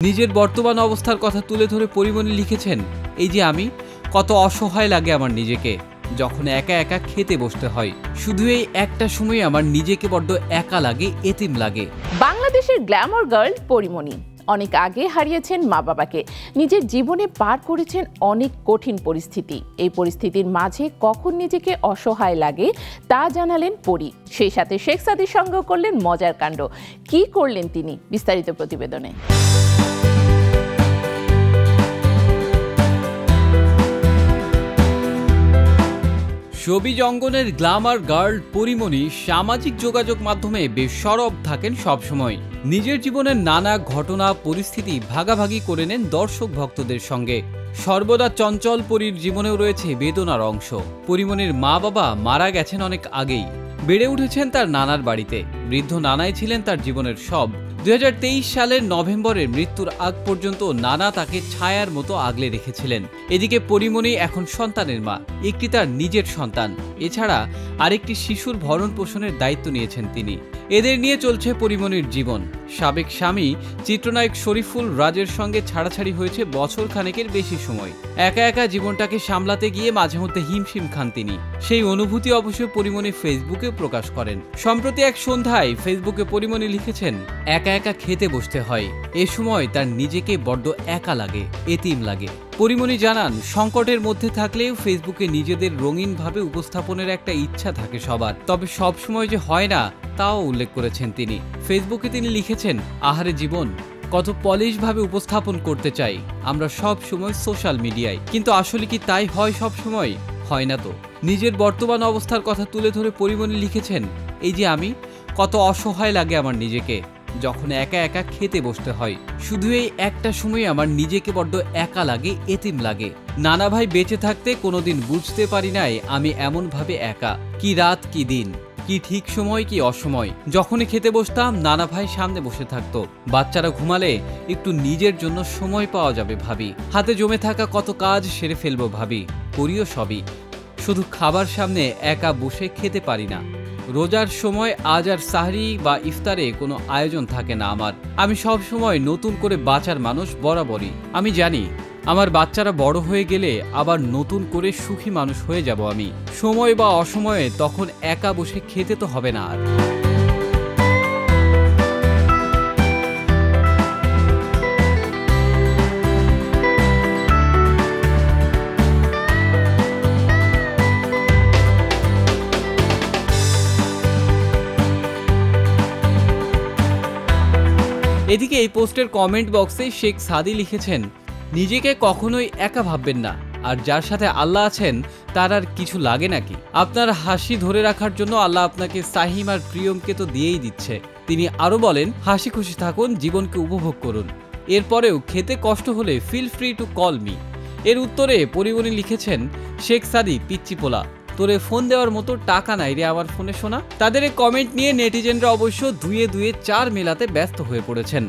নিজের বর্তমান অবস্থার কথা তুলে ধরে পরিমণি লিখেছেন, এই যে আমি কত অসহায় লাগে আমার নিজেকে যখন একা একা খেতে বসতে হয়। শুধু এই একটা সময় আমার নিজেকে বড্ড একা লাগে, এতিম লাগে। বাংলাদেশের গ্ল্যামার গার্ল পরিমণি অনেক আগে হারিয়েছেন মা বাবাকে। নিজের জীবনে পার করেছেন অনেক কঠিন পরিস্থিতি। এই পরিস্থিতির মাঝে কখন নিজেকে অসহায় লাগে তা জানালেন পরি। সেই সাথে শেখ সাদির সঙ্গেও করলেন মজার কাণ্ড। কি করলেন তিনি, বিস্তারিত প্রতিবেদনে। শোবিজ অঙ্গনের গ্ল্যামার গার্ল পরিমণি সামাজিক যোগাযোগ মাধ্যমে বেশ সরব থাকেন সবসময়। নিজের জীবনের নানা ঘটনা পরিস্থিতি ভাগাভাগি করে নেন দর্শক ভক্তদের সঙ্গে। সর্বদা চঞ্চল পরীর জীবনেও রয়েছে বেদনার অংশ। পরিমণির মা বাবা মারা গেছেন অনেক আগেই। বেড়ে উঠেছেন তার নানার বাড়িতে। বৃদ্ধ নানাই ছিলেন তার জীবনের সব। 2023 সালের নভেম্বরে মৃত্যুর আগ পর্যন্ত নানা তাকে ছায়ার মতো আগলে রেখেছিলেন। এদিকে পরিমণি এখন সন্তানের মা, একটি তার নিজের সন্তান। এছাড়া আরেকটি শিশুর ভরণ পোষণের দায়িত্ব নিয়েছেন তিনি। এদের নিয়ে চলছে পরিমণির জীবন। সাবেক স্বামী চিত্রনায়ক শরীফুল রাজের সঙ্গে ছাড়াছাড়ি হয়েছে বছর খানেকের বেশি সময়। একা একা জীবনটাকে সামলাতে গিয়ে মাঝে মধ্যে হিমশিম খান তিনি। সেই অনুভূতি অবশ্য পরিমণি ফেসবুকে প্রকাশ করেন। সম্প্রতি এক সন্ধ্যায় ফেসবুকে পরিমণি লিখেছেন, একা একা খেতে বসতে হয়। এ সময় তার নিজেকে বড্ড একা লাগে, এতিম লাগে। পরিমণি জানান, সংকটের মধ্যে থাকলেও ফেসবুকে নিজেদের রঙিনভাবে উপস্থাপনের একটা ইচ্ছা থাকে সবার, তবে সবসময় যে হয় না তাও উল্লেখ করেছেন তিনি। ফেসবুকে তিনি লিখেছেন, আহারে জীবন, কত পলিশভাবে উপস্থাপন করতে চাই আমরা সব সময় সোশ্যাল মিডিয়ায়, কিন্তু আসলে কি তাই হয়? সব সময় হয় না তো। নিজের বর্তমান অবস্থার কথা তুলে ধরে পরিমণি লিখেছেন, এই যে আমি কত অসহায় লাগে আমার নিজেকে যখন একা একা খেতে বসতে হয়। শুধু এই একটা সময় আমার নিজেকে বড্ড একা লাগে, এতিম লাগে। নানা ভাই বেঁচে থাকতে কোনোদিন বুঝতে পারি নাই আমি এমন ভাবে একা। কি রাত কি দিন, কি ঠিক সময় কি অসময়। যখনই খেতে বসতাম নানা ভাই সামনে বসে থাকতো। বাচ্চারা ঘুমালে একটু নিজের জন্য সময় পাওয়া যাবে ভাবি। হাতে জমে থাকা কত কাজ সেরে ফেলবো ভাবি। করিও সবই, শুধু খাবার সামনে একা বসে খেতে পারি না। রোজার সময় আজ আর সাহরি বা ইফতারে কোনো আয়োজন থাকে না আমার। আমি সব সময় নতুন করে বাঁচার মানুষ বরাবরই। আমি জানি আমার বাচ্চারা বড় হয়ে গেলে আবার নতুন করে সুখী মানুষ হয়ে যাব আমি। সময় বা অসময়ে তখন একা বসে খেতে তো হবে না আর। এদিকে এই পোস্টের কমেন্ট বক্সে শেখ সাদি লিখেছেন, নিজেকে কখনোই একা ভাববেন না, আর যার সাথে আল্লাহ আছেন তার আর কিছু লাগে নাকি। আপনার হাসি ধরে রাখার জন্য আল্লাহ আপনাকে সাহিম আর প্রিয়মকে তো দিয়েই দিচ্ছে। তিনি আরো বলেন, হাসি খুশি থাকুন, জীবনকে উপভোগ করুন। এরপরেও খেতে কষ্ট হলে feel free to call me. এর উত্তরে পরিমণি লিখেছেন, শেখ সাদি পিচ্চি পোলা, তোরে ফোন দেওয়ার মতো টাকা নাই রে আমার ফোনে শোনা। তাদের এই কমেন্ট নিয়ে নেটিজেনরা অবশ্য দুয়ে দুয়ে চার মেলাতে ব্যস্ত হয়ে পড়েছেন।